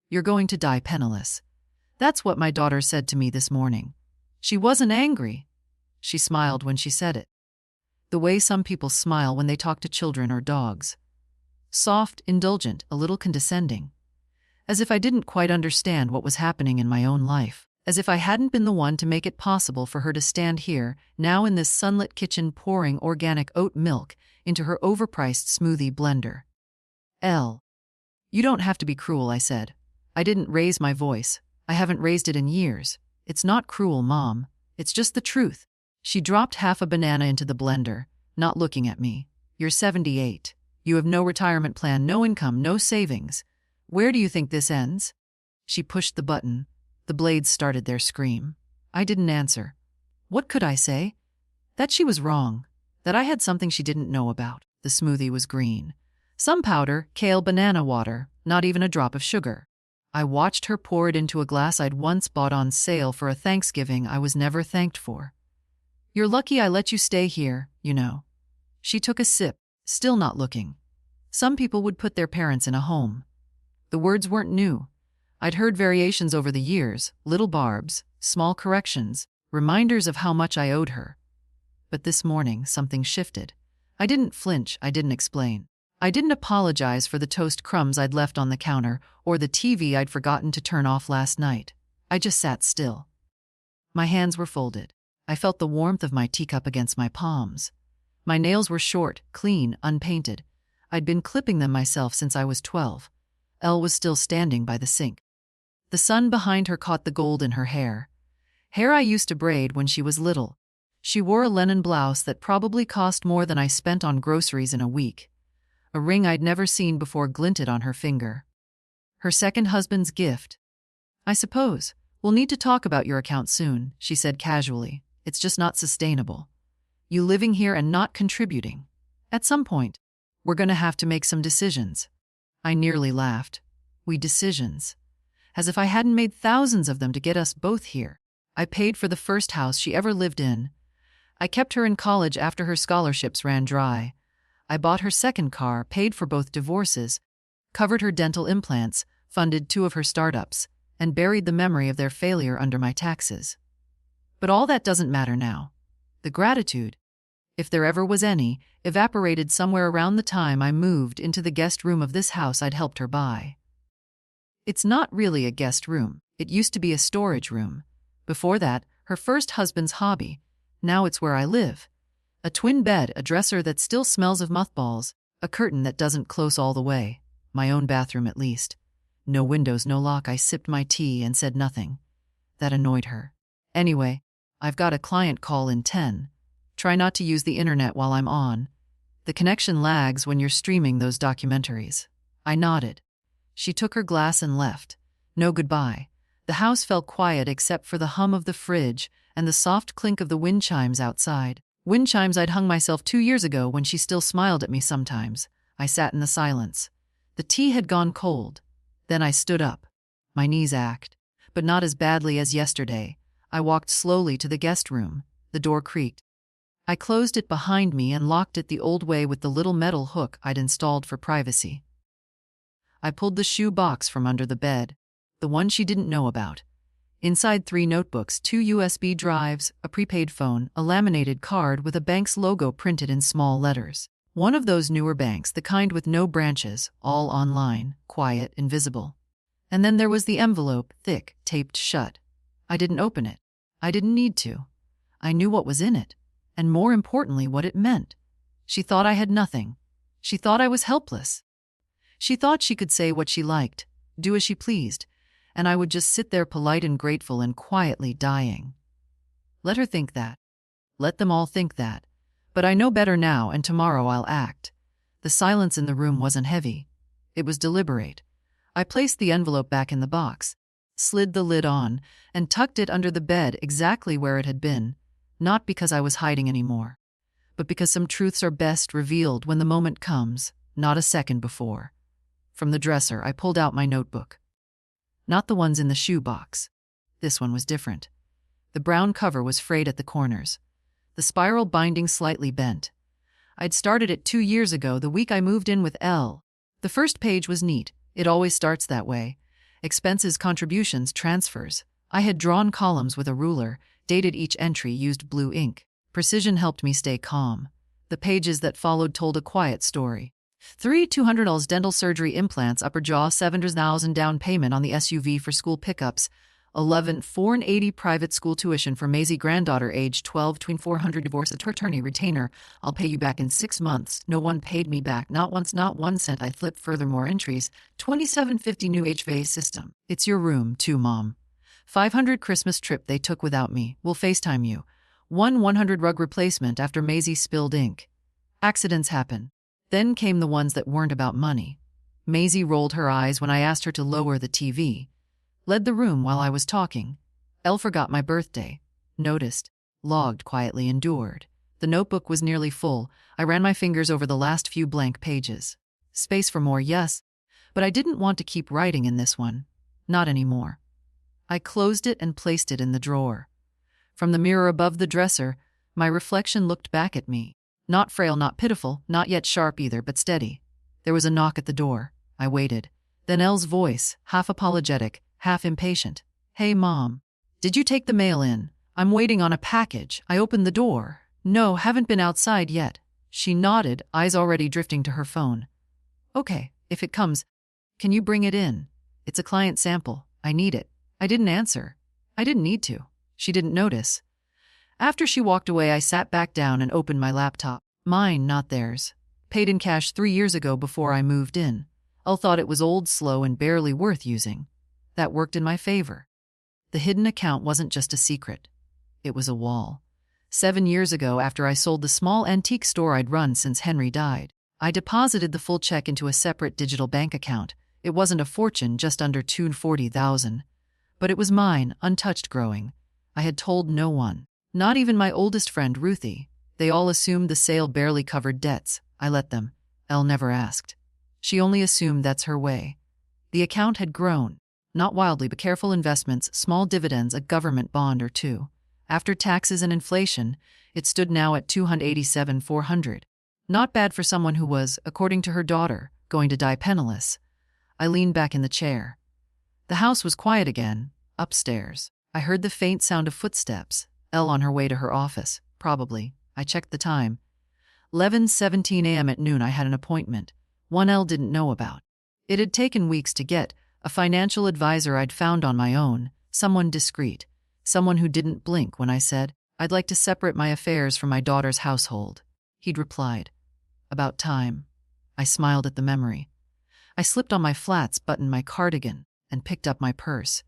You're going to die penniless. That's what my daughter said to me this morning. She wasn't angry. She smiled when she said it. The way some people smile when they talk to children or dogs. Soft, indulgent, a little condescending. As if I didn't quite understand what was happening in my own life. As if I hadn't been the one to make it possible for her to stand here, now in this sunlit kitchen pouring organic oat milk into her overpriced smoothie blender. Elle. You don't have to be cruel, I said. I didn't raise my voice. I haven't raised it in years. It's not cruel, Mom. It's just the truth. She dropped half a banana into the blender, not looking at me. You're 78. You have no retirement plan, no income, no savings. Where do you think this ends? She pushed the button. The blades started their scream. I didn't answer. What could I say? That she was wrong. That I had something she didn't know about. The smoothie was green. Some powder, kale, banana water, not even a drop of sugar. I watched her pour it into a glass I'd once bought on sale for a Thanksgiving I was never thanked for. You're lucky I let you stay here, you know. She took a sip, still not looking. Some people would put their parents in a home. The words weren't new. I'd heard variations over the years, little barbs, small corrections, reminders of how much I owed her. But this morning, something shifted. I didn't flinch, I didn't explain. I didn't apologize for the toast crumbs I'd left on the counter or the TV I'd forgotten to turn off last night. I just sat still. My hands were folded. I felt the warmth of my teacup against my palms. My nails were short, clean, unpainted. I'd been clipping them myself since I was 12. Elle was still standing by the sink. The sun behind her caught the gold in her hair. Hair I used to braid when she was little. She wore a linen blouse that probably cost more than I spent on groceries in a week. A ring I'd never seen before glinted on her finger. Her second husband's gift. I suppose. We'll need to talk about your account soon, she said casually. It's just not sustainable. You living here and not contributing. At some point, we're going to have to make some decisions. I nearly laughed. Decisions. As if I hadn't made thousands of them to get us both here. I paid for the first house she ever lived in. I kept her in college after her scholarships ran dry. I bought her second car, paid for both divorces, covered her dental implants, funded 2 of her startups, and buried the memory of their failure under my taxes. But all that doesn't matter now. The gratitude, if there ever was any, evaporated somewhere around the time I moved into the guest room of this house I'd helped her buy. It's not really a guest room. It used to be a storage room. Before that, her first husband's hobby. Now it's where I live. A twin bed, a dresser that still smells of mothballs, a curtain that doesn't close all the way. My own bathroom at least. No windows, no lock. I sipped my tea and said nothing. That annoyed her. Anyway, I've got a client call in 10. Try not to use the internet while I'm on. The connection lags when you're streaming those documentaries. I nodded. She took her glass and left. No goodbye. The house felt quiet except for the hum of the fridge and the soft clink of the wind chimes outside. Wind chimes I'd hung myself 2 years ago when she still smiled at me sometimes. I sat in the silence. The tea had gone cold. Then I stood up. My knees ached, but not as badly as yesterday. I walked slowly to the guest room. The door creaked. I closed it behind me and locked it the old way with the little metal hook I'd installed for privacy. I pulled the shoe box from under the bed, the one she didn't know about. Inside 3 notebooks, 2 USB drives, a prepaid phone, a laminated card with a bank's logo printed in small letters. One of those newer banks, the kind with no branches, all online, quiet, invisible. And then there was the envelope, thick, taped shut. I didn't open it. I didn't need to. I knew what was in it, and more importantly, what it meant. She thought I had nothing. She thought I was helpless. She thought she could say what she liked, do as she pleased, and I would just sit there polite and grateful and quietly dying. Let her think that. Let them all think that. But I know better now, and tomorrow I'll act. The silence in the room wasn't heavy. It was deliberate. I placed the envelope back in the box, slid the lid on, and tucked it under the bed exactly where it had been, not because I was hiding anymore, but because some truths are best revealed when the moment comes, not a second before. From the dresser, I pulled out my notebook. Not the ones in the shoe box. This one was different. The brown cover was frayed at the corners. The spiral binding slightly bent. I'd started it 2 years ago, the week I moved in with Elle. The first page was neat. It always starts that way. Expenses, contributions, transfers. I had drawn columns with a ruler, dated each entry, used blue ink. Precision helped me stay calm. The pages that followed told a quiet story. $200 dental surgery, implants, upper jaw, $7,000 down payment on the SUV for school pickups, $11,480 private school tuition for Maisie, granddaughter, age 12, between $400 divorce attorney retainer. I'll pay you back in 6 months. No one paid me back, not once, not 1 cent. I flipped furthermore entries. $27.50 new HVAC system. It's your room, too, Mom. $500 Christmas trip they took without me. We'll FaceTime you. $100 rug replacement after Maisie spilled ink. Accidents happen. Then came the ones that weren't about money. Maisie rolled her eyes when I asked her to lower the TV. Led the room while I was talking. Elle forgot my birthday. Noticed. Logged quietly, endured. The notebook was nearly full. I ran my fingers over the last few blank pages. Space for more, yes. But I didn't want to keep writing in this one. Not anymore. I closed it and placed it in the drawer. From the mirror above the dresser, my reflection looked back at me. Not frail, not pitiful, not yet sharp either, but steady. There was a knock at the door. I waited. Then Elle's voice, half apologetic, half impatient. Hey, Mom. Did you take the mail in? I'm waiting on a package. I opened the door. No, haven't been outside yet. She nodded, eyes already drifting to her phone. Okay, if it comes, can you bring it in? It's a client sample. I need it. I didn't answer. I didn't need to. She didn't notice. After she walked away, I sat back down and opened my laptop. Mine, not theirs. Paid in cash 3 years ago before I moved in. Elle thought it was old, slow, and barely worth using. That worked in my favor. The hidden account wasn't just a secret. It was a wall. 7 years ago, after I sold the small antique store I'd run since Henry died, I deposited the full check into a separate digital bank account. It wasn't a fortune, just under $240,000. But it was mine, untouched, growing. I had told no one. Not even my oldest friend, Ruthie. They all assumed the sale barely covered debts. I let them. Elle never asked. She only assumed that's her way. The account had grown. Not wildly, but careful investments, small dividends, a government bond or two. After taxes and inflation, it stood now at $287,400. Not bad for someone who was, according to her daughter, going to die penniless. I leaned back in the chair. The house was quiet again. Upstairs, I heard the faint sound of footsteps. Elle on her way to her office, probably. I checked the time. 11:17 a.m. At noon I had an appointment. One Elle didn't know about. It had taken weeks to get. A financial advisor I'd found on my own. Someone discreet. Someone who didn't blink when I said, I'd like to separate my affairs from my daughter's household. He'd replied, about time. I smiled at the memory. I slipped on my flats, buttoned my cardigan, and picked up my purse.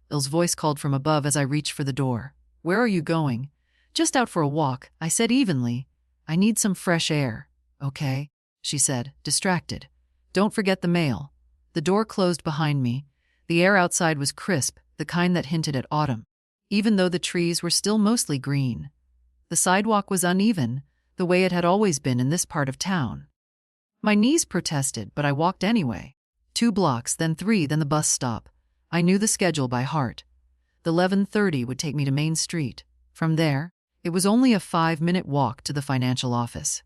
Elle's voice called from above as I reached for the door. Where are you going? Just out for a walk, I said evenly. I need some fresh air. Okay, she said, distracted. Don't forget the mail. The door closed behind me. The air outside was crisp, the kind that hinted at autumn, even though the trees were still mostly green. The sidewalk was uneven, the way it had always been in this part of town. My knees protested, but I walked anyway. 2 blocks, then 3, then the bus stop. I knew the schedule by heart. The 11:30 would take me to Main Street. From there, it was only a 5-minute walk to the financial office.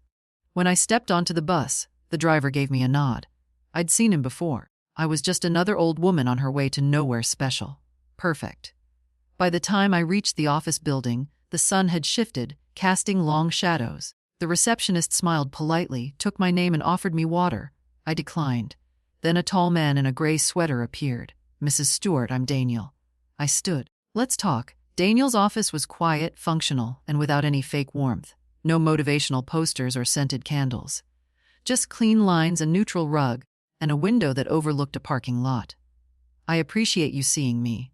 When I stepped onto the bus, the driver gave me a nod. I'd seen him before. I was just another old woman on her way to nowhere special. Perfect. By the time I reached the office building, the sun had shifted, casting long shadows. The receptionist smiled politely, took my name and offered me water. I declined. Then a tall man in a gray sweater appeared. Mrs. Stewart, I'm Daniel. I stood. Let's talk. Daniel's office was quiet, functional, and without any fake warmth. No motivational posters or scented candles. Just clean lines, a neutral rug, and a window that overlooked a parking lot. I appreciate you seeing me,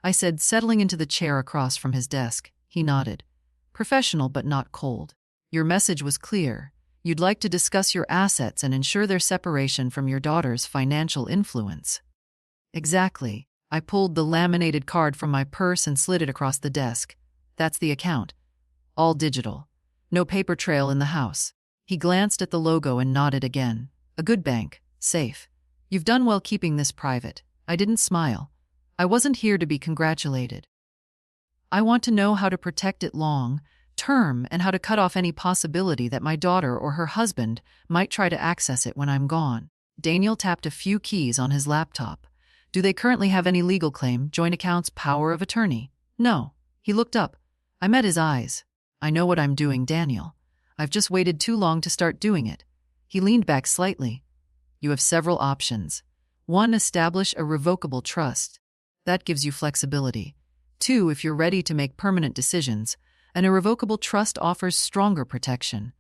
I said, settling into the chair across from his desk. He nodded. Professional but not cold. Your message was clear. You'd like to discuss your assets and ensure their separation from your daughter's financial influence. Exactly. I pulled the laminated card from my purse and slid it across the desk. That's the account. All digital. No paper trail in the house. He glanced at the logo and nodded again. A good bank. Safe. You've done well keeping this private. I didn't smile. I wasn't here to be congratulated. I want to know how to protect it long term and how to cut off any possibility that my daughter or her husband might try to access it when I'm gone. Daniel tapped a few keys on his laptop. Do they currently have any legal claim, joint accounts, power of attorney? No. He looked up. I met his eyes. I know what I'm doing, Daniel. I've just waited too long to start doing it. He leaned back slightly. You have several options. 1. Establish a revocable trust. That gives you flexibility. 2. If you're ready to make permanent decisions, an irrevocable trust offers stronger protection.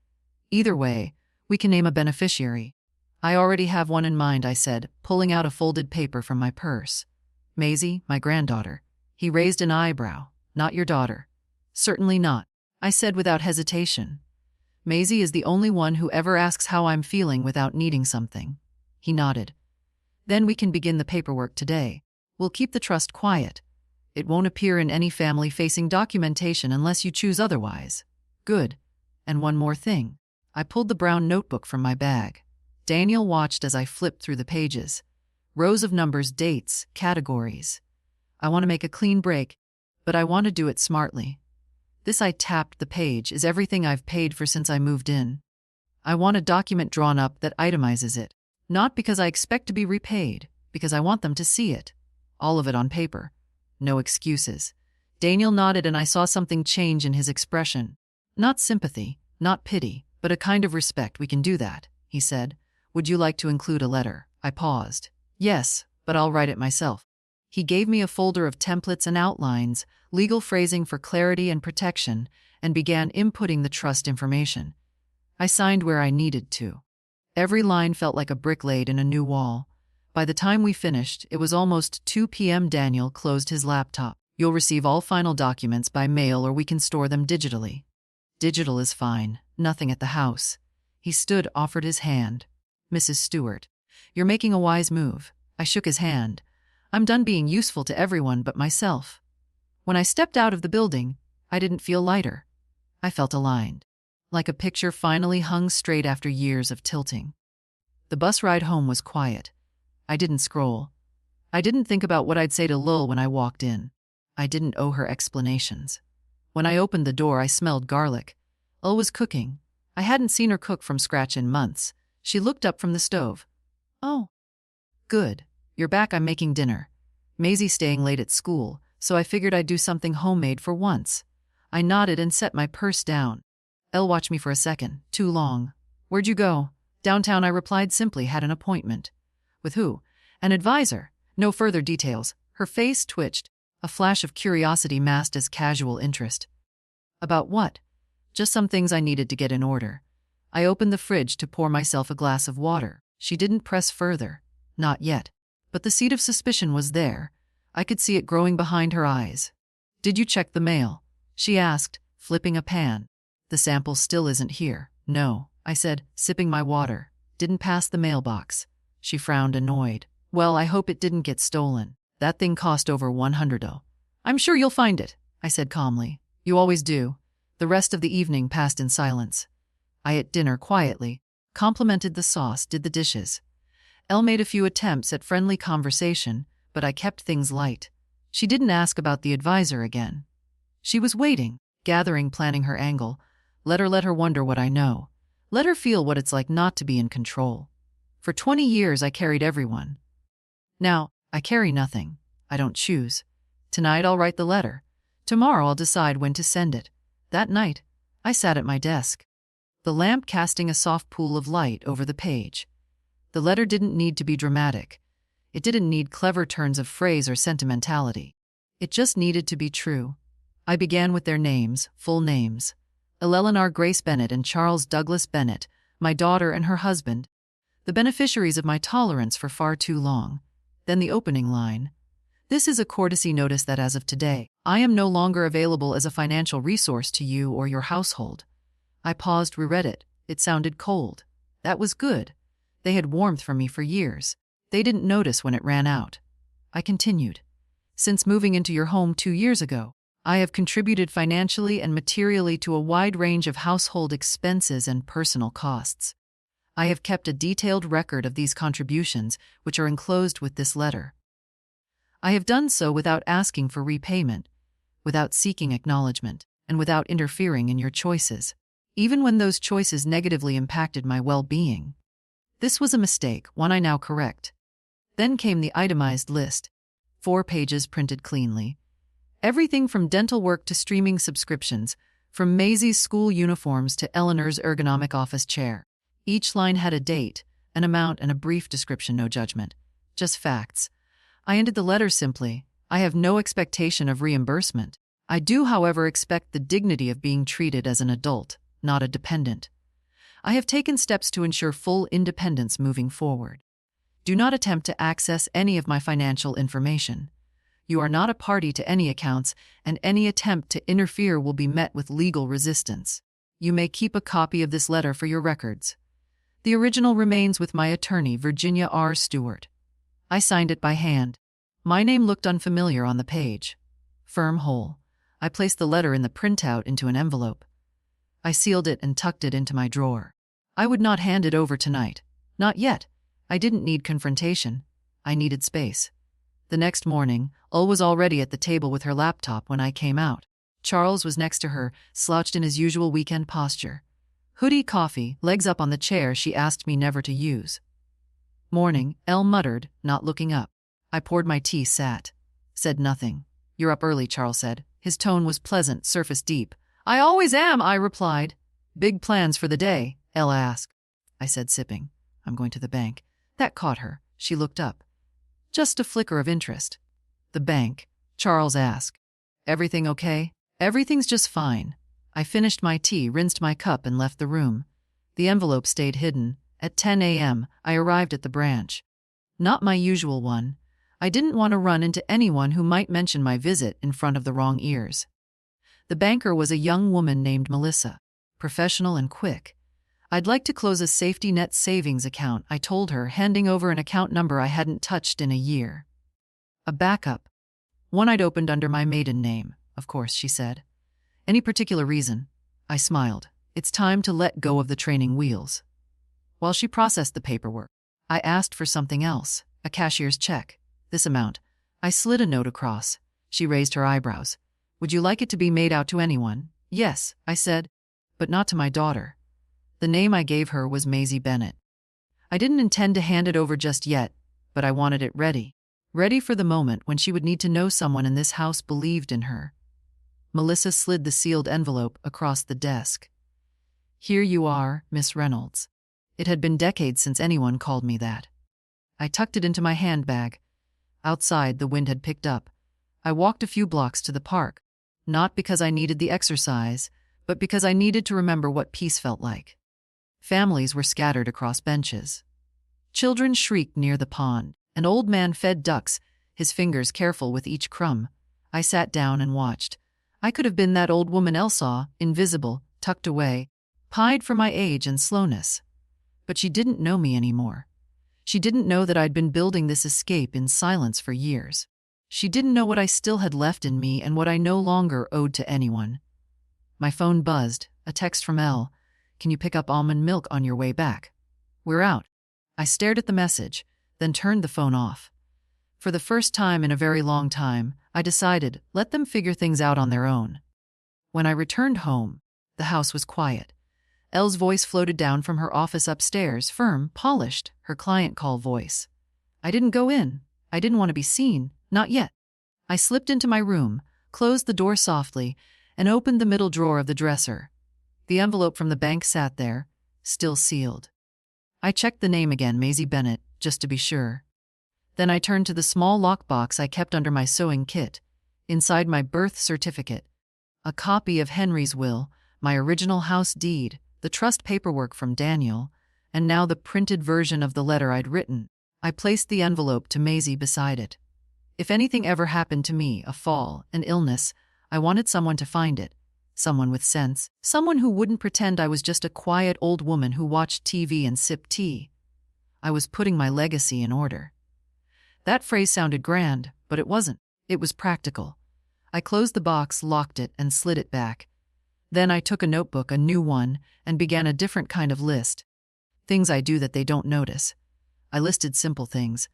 Either way, we can name a beneficiary. I already have one in mind, I said, pulling out a folded paper from my purse. Maisie, my granddaughter. He raised an eyebrow. Not your daughter. Certainly not, I said without hesitation. Maisie is the only one who ever asks how I'm feeling without needing something. He nodded. Then we can begin the paperwork today. We'll keep the trust quiet. It won't appear in any family-facing documentation unless you choose otherwise. Good. And one more thing. I pulled the brown notebook from my bag. Daniel watched as I flipped through the pages. Rows of numbers, dates, categories. I want to make a clean break, but I want to do it smartly. This, I tapped the page, is everything I've paid for since I moved in. I want a document drawn up that itemizes it. Not because I expect to be repaid, because I want them to see it. All of it on paper. No excuses. Daniel nodded and I saw something change in his expression. Not sympathy, not pity, but a kind of respect. We can do that, he said. Would you like to include a letter? I paused. Yes, but I'll write it myself. He gave me a folder of templates and outlines, legal phrasing for clarity and protection, and began inputting the trust information. I signed where I needed to. Every line felt like a brick laid in a new wall. By the time we finished, it was almost 2 p.m. Daniel closed his laptop. You'll receive all final documents by mail or we can store them digitally. Digital is fine, nothing at the house. He stood, offered his hand. Mrs. Stewart, you're making a wise move. I shook his hand. I'm done being useful to everyone but myself. When I stepped out of the building, I didn't feel lighter. I felt aligned, like a picture finally hung straight after years of tilting. The bus ride home was quiet. I didn't scroll. I didn't think about what I'd say to Lil when I walked in. I didn't owe her explanations. When I opened the door, I smelled garlic. Lil was cooking. I hadn't seen her cook from scratch in months. She looked up from the stove. Oh. Good. You're back. I'm making dinner. Maisie's staying late at school, so I figured I'd do something homemade for once. I nodded and set my purse down. Elle watched me for a second. Too long. Where'd you go? Downtown, I replied simply. Had an appointment. With who? An advisor. No further details. Her face twitched. A flash of curiosity masked as casual interest. About what? Just some things I needed to get in order. I opened the fridge to pour myself a glass of water. She didn't press further. Not yet. But the seed of suspicion was there. I could see it growing behind her eyes. Did you check the mail? She asked, flipping a pan. The sample still isn't here. No, I said, sipping my water. Didn't pass the mailbox. She frowned, annoyed. Well, I hope it didn't get stolen. That thing cost over $100. I'm sure you'll find it, I said calmly. You always do. The rest of the evening passed in silence. I ate dinner quietly, complimented the sauce, did the dishes. Elle made a few attempts at friendly conversation, but I kept things light. She didn't ask about the advisor again. She was waiting, gathering, planning her angle. Let her wonder what I know. Let her feel what it's like not to be in control. For 20 years I carried everyone. Now, I carry nothing. I don't choose. Tonight I'll write the letter. Tomorrow I'll decide when to send it. That night, I sat at my desk, the lamp casting a soft pool of light over the page. The letter didn't need to be dramatic. It didn't need clever turns of phrase or sentimentality. It just needed to be true. I began with their names, full names. Eleanor Grace Bennett and Charles Douglas Bennett, my daughter and her husband, the beneficiaries of my tolerance for far too long. Then the opening line. This is a courtesy notice that as of today, I am no longer available as a financial resource to you or your household. I paused, reread it. It sounded cold. That was good. They had warmth for me for years. They didn't notice when it ran out. I continued. Since moving into your home 2 years ago, I have contributed financially and materially to a wide range of household expenses and personal costs. I have kept a detailed record of these contributions, which are enclosed with this letter. I have done so without asking for repayment, without seeking acknowledgement, and without interfering in your choices, even when those choices negatively impacted my well-being. This was a mistake, one I now correct. Then came the itemized list. 4 pages printed cleanly. Everything from dental work to streaming subscriptions, from Maisie's school uniforms to Eleanor's ergonomic office chair. Each line had a date, an amount, and a brief description, no judgment. Just facts. I ended the letter simply. I have no expectation of reimbursement. I do, however, expect the dignity of being treated as an adult, not a dependent. I have taken steps to ensure full independence moving forward. Do not attempt to access any of my financial information. You are not a party to any accounts, and any attempt to interfere will be met with legal resistance. You may keep a copy of this letter for your records. The original remains with my attorney, Virginia R. Stewart. I signed it by hand. My name looked unfamiliar on the page. Firm hole. I placed the letter in the printout into an envelope. I sealed it and tucked it into my drawer. I would not hand it over tonight. Not yet. I didn't need confrontation. I needed space. The next morning, Ull was already at the table with her laptop when I came out. Charles was next to her, slouched in his usual weekend posture. Hoodie, coffee, legs up on the chair she asked me never to use. Morning, Elle muttered, not looking up. I poured my tea, sat. Said nothing. You're up early, Charles said. His tone was pleasant, surface deep. I always am, I replied. Big plans for the day, Elle asked. I said, sipping. I'm going to the bank. That caught her. She looked up. Just a flicker of interest. The bank, Charles asked. Everything okay? Everything's just fine. I finished my tea, rinsed my cup, and left the room. The envelope stayed hidden. At 10 a.m., I arrived at the branch. Not my usual one. I didn't want to run into anyone who might mention my visit in front of the wrong ears. The banker was a young woman named Melissa, professional and quick. I'd like to close a safety net savings account, I told her, handing over an account number I hadn't touched in a year. A backup. One I'd opened under my maiden name, of course, she said. Any particular reason? I smiled. It's time to let go of the training wheels. While she processed the paperwork, I asked for something else, a cashier's check. This amount. I slid a note across. She raised her eyebrows. Would you like it to be made out to anyone? Yes, I said, but not to my daughter. The name I gave her was Maisie Bennett. I didn't intend to hand it over just yet, but I wanted it ready. Ready for the moment when she would need to know someone in this house believed in her. Melissa slid the sealed envelope across the desk. Here you are, Miss Reynolds. It had been decades since anyone called me that. I tucked it into my handbag. Outside, the wind had picked up. I walked a few blocks to the park, not because I needed the exercise, but because I needed to remember what peace felt like. Families were scattered across benches. Children shrieked near the pond. An old man fed ducks, his fingers careful with each crumb. I sat down and watched. I could have been that old woman Elle saw, invisible, tucked away, pied for my age and slowness. But she didn't know me anymore. She didn't know that I'd been building this escape in silence for years. She didn't know what I still had left in me and what I no longer owed to anyone. My phone buzzed, a text from Elle. Can you pick up almond milk on your way back? We're out. I stared at the message, then turned the phone off. For the first time in a very long time, I decided, let them figure things out on their own. When I returned home, the house was quiet. Elle's voice floated down from her office upstairs, firm, polished, her client call voice. I didn't go in. I didn't want to be seen, not yet. I slipped into my room, closed the door softly, and opened the middle drawer of the dresser. The envelope from the bank sat there, still sealed. I checked the name again, Maisie Bennett, just to be sure. Then I turned to the small lockbox I kept under my sewing kit. Inside, my birth certificate, a copy of Henry's will, my original house deed, the trust paperwork from Daniel, and now the printed version of the letter I'd written. I placed the envelope to Maisie beside it. If anything ever happened to me, a fall, an illness, I wanted someone to find it. Someone with sense, someone who wouldn't pretend I was just a quiet old woman who watched TV and sipped tea. I was putting my legacy in order. That phrase sounded grand, but it wasn't. It was practical. I closed the box, locked it, and slid it back. Then I took a notebook, a new one, and began a different kind of list. Things I do that they don't notice. I listed simple things.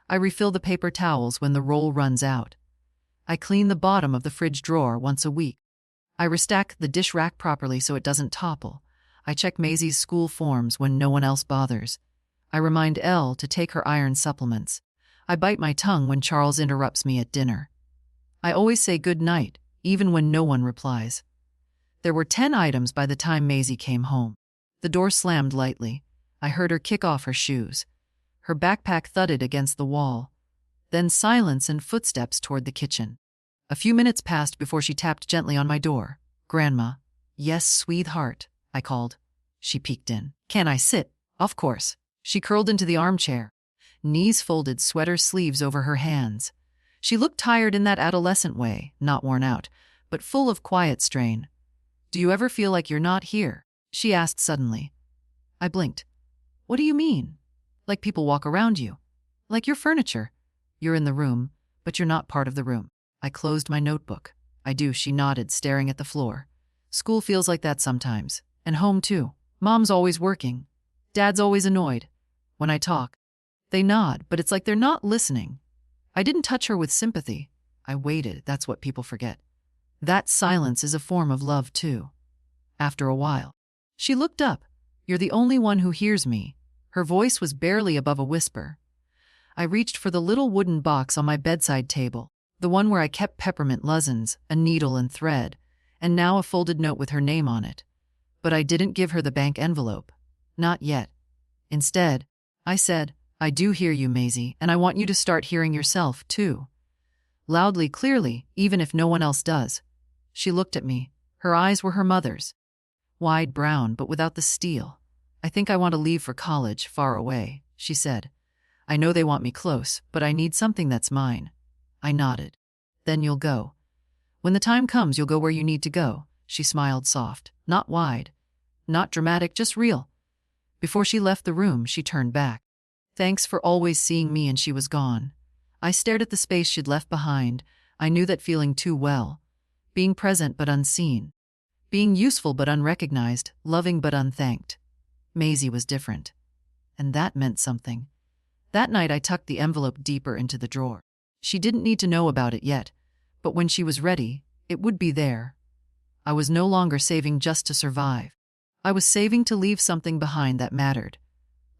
I refill the paper towels when the roll runs out. I clean the bottom of the fridge drawer once a week. I restack the dish rack properly so it doesn't topple. I check Maisie's school forms when no one else bothers. I remind Elle to take her iron supplements. I bite my tongue when Charles interrupts me at dinner. I always say good night, even when no one replies. There were 10 items by the time Maisie came home. The door slammed lightly. I heard her kick off her shoes. Her backpack thudded against the wall. Then silence and footsteps toward the kitchen. A few minutes passed before she tapped gently on my door. "Grandma." "Yes, sweetheart," I called. She peeked in. "Can I sit?" "Of course." She curled into the armchair, knees folded, sweater sleeves over her hands. She looked tired in that adolescent way, not worn out, but full of quiet strain. "Do you ever feel like you're not here?" she asked suddenly. I blinked. "What do you mean?" "Like people walk around you. Like your furniture. You're in the room, but you're not part of the room." I closed my notebook. "I do," she nodded, staring at the floor. "School feels like that sometimes. And home, too. Mom's always working. Dad's always annoyed. When I talk, they nod, but it's like they're not listening." I didn't touch her with sympathy. I waited. That's what people forget. That silence is a form of love, too. After a while, she looked up. "You're the only one who hears me." Her voice was barely above a whisper. I reached for the little wooden box on my bedside table, the one where I kept peppermint lozenges, a needle and thread, and now a folded note with her name on it. But I didn't give her the bank envelope. Not yet. Instead, I said, "I do hear you, Maisie, and I want you to start hearing yourself, too. Loudly, clearly, even if no one else does." She looked at me. Her eyes were her mother's. Wide brown, but without the steel. "I think I want to leave for college, far away," she said. "I know they want me close, but I need something that's mine." I nodded. "Then you'll go. When the time comes, you'll go where you need to go." She smiled soft, not wide, not dramatic, just real. Before she left the room, she turned back. "Thanks for always seeing me," and she was gone. I stared at the space she'd left behind. I knew that feeling too well. Being present but unseen. Being useful but unrecognized, loving but unthanked. Maisie was different. And that meant something. That night I tucked the envelope deeper into the drawer. She didn't need to know about it yet, but when she was ready, it would be there. I was no longer saving just to survive. I was saving to leave something behind that mattered.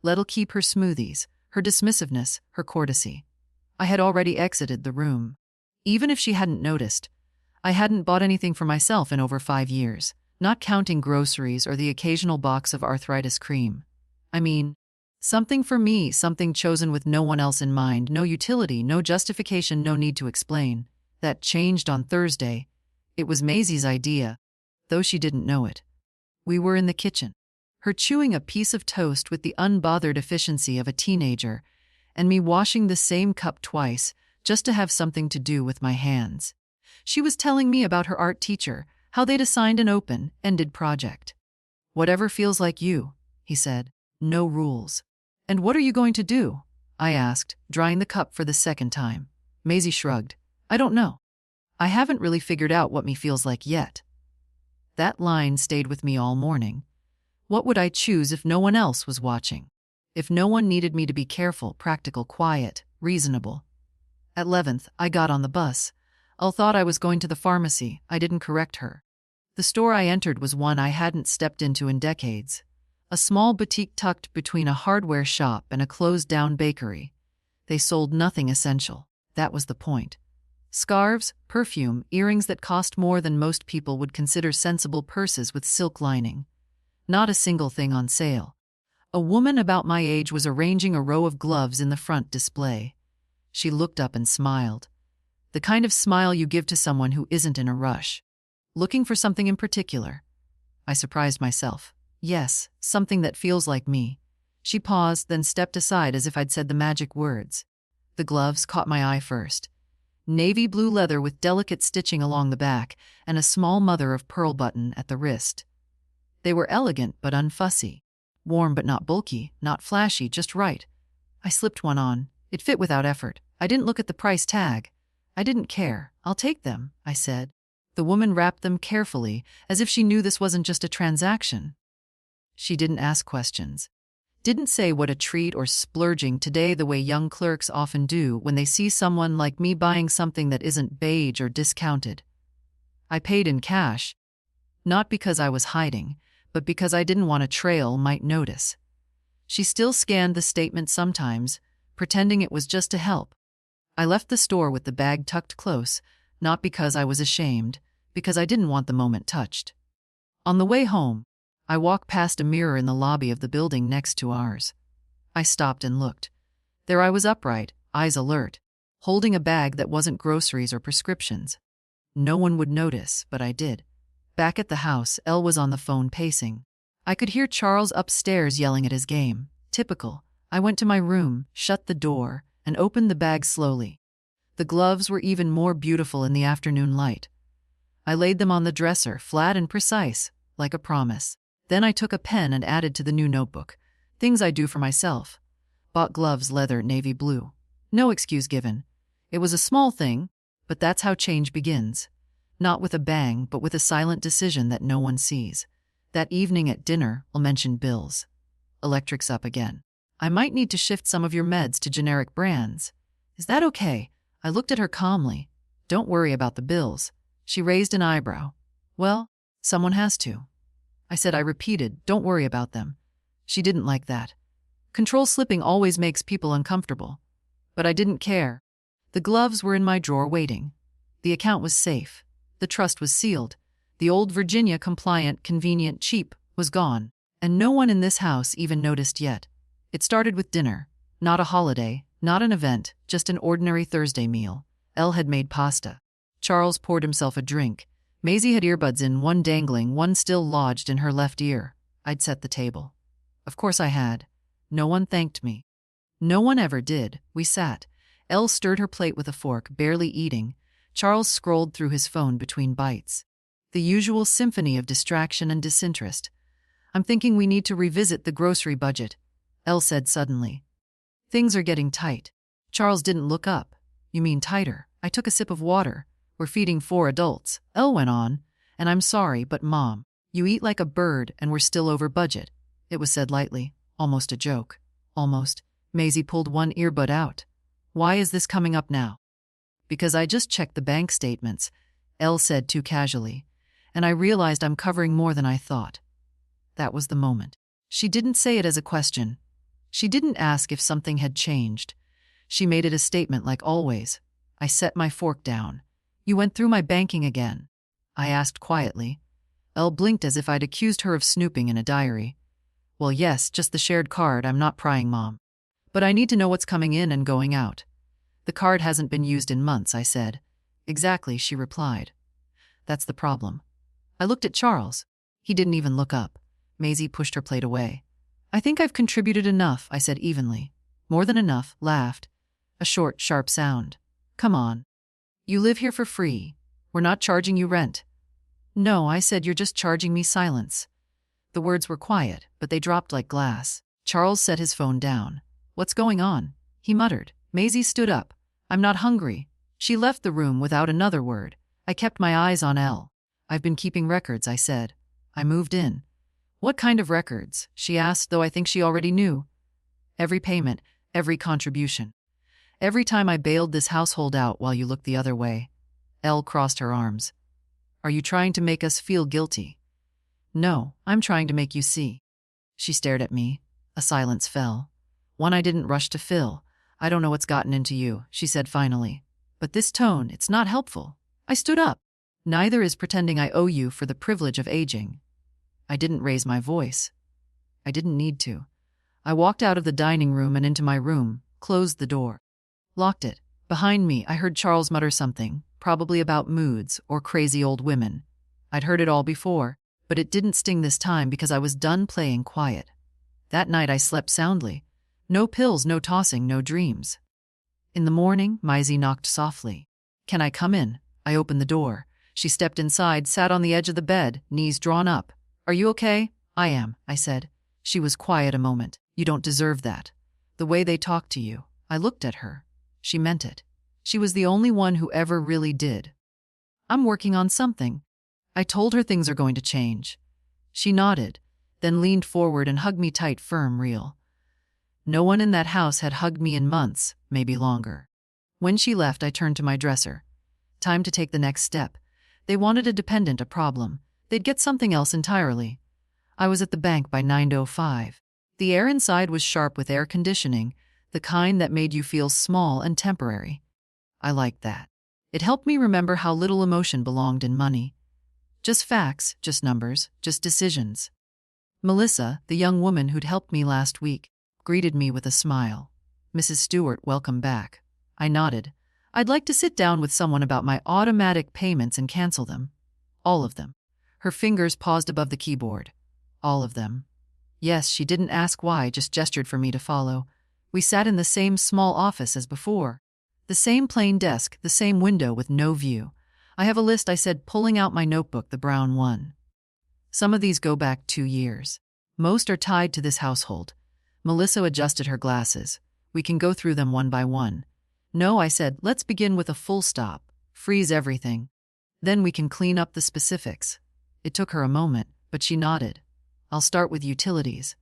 Let'll keep her smoothies, her dismissiveness, her courtesy. I had already exited the room. Even if she hadn't noticed, I hadn't bought anything for myself in over 5 years, not counting groceries or the occasional box of arthritis cream. I mean, something for me, something chosen with no one else in mind, no utility, no justification, no need to explain. That changed on Thursday. It was Maisie's idea, though she didn't know it. We were in the kitchen, her chewing a piece of toast with the unbothered efficiency of a teenager, and me washing the same cup twice just to have something to do with my hands. She was telling me about her art teacher, how they'd assigned an open-ended project. "Whatever feels like you," he said. "No rules." "And what are you going to do?" I asked, drying the cup for the second time. Maisie shrugged. "I don't know. I haven't really figured out what me feels like yet." That line stayed with me all morning. What would I choose if no one else was watching? If no one needed me to be careful, practical, quiet, reasonable? At 11th, I got on the bus. I thought I was going to the pharmacy. I didn't correct her. The store I entered was one I hadn't stepped into in decades. A small boutique tucked between a hardware shop and a closed-down bakery. They sold nothing essential. That was the point. Scarves, perfume, earrings that cost more than most people would consider sensible purses with silk lining. Not a single thing on sale. A woman about my age was arranging a row of gloves in the front display. She looked up and smiled. The kind of smile you give to someone who isn't in a rush. Looking for something in particular? I surprised myself. Yes, something that feels like me. She paused, then stepped aside as if I'd said the magic words. The gloves caught my eye first. Navy blue leather with delicate stitching along the back and a small mother-of-pearl button at the wrist. They were elegant but unfussy. Warm but not bulky, not flashy, just right. I slipped one on. It fit without effort. I didn't look at the price tag. I didn't care. "I'll take them," I said. The woman wrapped them carefully, as if she knew this wasn't just a transaction. She didn't ask questions. Didn't say what a treat or splurging today the way young clerks often do when they see someone like me buying something that isn't beige or discounted. I paid in cash, not because I was hiding, but because I didn't want a trail might notice. She still scanned the statement sometimes, pretending it was just to help. I left the store with the bag tucked close, not because I was ashamed, because I didn't want the moment touched. On the way home, I walked past a mirror in the lobby of the building next to ours. I stopped and looked. There I was upright, eyes alert, holding a bag that wasn't groceries or prescriptions. No one would notice, but I did. Back at the house, Elle was on the phone pacing. I could hear Charles upstairs yelling at his game. Typical. I went to my room, shut the door, and opened the bag slowly. The gloves were even more beautiful in the afternoon light. I laid them on the dresser, flat and precise, like a promise. Then I took a pen and added to the new notebook. Things I do for myself. Bought gloves, leather, navy blue. No excuse given. It was a small thing, but that's how change begins. Not with a bang, but with a silent decision that no one sees. That evening at dinner, I'll mention bills. Electric's up again. I might need to shift some of your meds to generic brands. Is that okay? I looked at her calmly. Don't worry about the bills. She raised an eyebrow. Well, someone has to. I said. I repeated, don't worry about them. She didn't like that. Control slipping always makes people uncomfortable. But I didn't care. The gloves were in my drawer waiting. The account was safe. The trust was sealed. The old Virginia compliant, convenient, cheap was gone. And no one in this house even noticed yet. It started with dinner. Not a holiday, not an event, just an ordinary Thursday meal. Elle had made pasta. Charles poured himself a drink. Maisie had earbuds in, one dangling, one still lodged in her left ear. I'd set the table. Of course I had. No one thanked me. No one ever did. We sat. Elle stirred her plate with a fork, barely eating. Charles scrolled through his phone between bites. The usual symphony of distraction and disinterest. I'm thinking we need to revisit the grocery budget, Elle said suddenly. Things are getting tight. Charles didn't look up. You mean tighter? I took a sip of water. We're feeding 4 adults, Elle went on. And I'm sorry, but Mom, you eat like a bird and we're still over budget. It was said lightly, almost a joke. Almost. Maisie pulled one earbud out. Why is this coming up now? Because I just checked the bank statements, Elle said too casually. And I realized I'm covering more than I thought. That was the moment. She didn't say it as a question. She didn't ask if something had changed. She made it a statement like always. I set my fork down. You went through my banking again? I asked quietly. Elle blinked as if I'd accused her of snooping in a diary. Well, yes, just the shared card. I'm not prying, Mom. But I need to know what's coming in and going out. The card hasn't been used in months, I said. Exactly, she replied. That's the problem. I looked at Charles. He didn't even look up. Maisie pushed her plate away. I think I've contributed enough, I said evenly. More than enough, laughed. A short, sharp sound. Come on. You live here for free. We're not charging you rent. No, I said, you're just charging me silence. The words were quiet, but they dropped like glass. Charles set his phone down. What's going on? He muttered. Maisie stood up. I'm not hungry. She left the room without another word. I kept my eyes on Elle. I've been keeping records, I said. I moved in. What kind of records? She asked, though I think she already knew. Every payment, every contribution. Every time I bailed this household out while you looked the other way. Elle crossed her arms. Are you trying to make us feel guilty? No, I'm trying to make you see. She stared at me. A silence fell. One I didn't rush to fill. I don't know what's gotten into you, she said finally. But this tone, it's not helpful. I stood up. Neither is pretending I owe you for the privilege of aging. I didn't raise my voice. I didn't need to. I walked out of the dining room and into my room, closed the door. Locked it. Behind me, I heard Charles mutter something, probably about moods or crazy old women. I'd heard it all before, but it didn't sting this time because I was done playing quiet. That night I slept soundly. No pills, no tossing, no dreams. In the morning, Maisie knocked softly. Can I come in? I opened the door. She stepped inside, sat on the edge of the bed, knees drawn up. Are you okay? I am, I said. She was quiet a moment. You don't deserve that. The way they talk to you. I looked at her. She meant it. She was the only one who ever really did. I'm working on something. I told her things are going to change. She nodded, then leaned forward and hugged me tight, firm, real. No one in that house had hugged me in months, maybe longer. When she left, I turned to my dresser. Time to take the next step. They wanted a dependent, a problem. They'd get something else entirely. I was at the bank by 9:05. The air inside was sharp with air conditioning, the kind that made you feel small and temporary. I liked that. It helped me remember how little emotion belonged in money. Just facts, just numbers, just decisions. Melissa, the young woman who'd helped me last week, greeted me with a smile. "Mrs. Stewart, welcome back." I nodded. "I'd like to sit down with someone about my automatic payments and cancel them. All of them." Her fingers paused above the keyboard. "All of them." Yes, she didn't ask why, just gestured for me to follow. We sat in the same small office as before. The same plain desk, the same window with no view. "I have a list," I said, pulling out my notebook, the brown one. "Some of these go back 2 years. Most are tied to this household." Melissa adjusted her glasses. "We can go through them one by one." "No," I said, "let's begin with a full stop. Freeze everything. Then we can clean up the specifics." It took her a moment, but she nodded. "I'll start with utilities.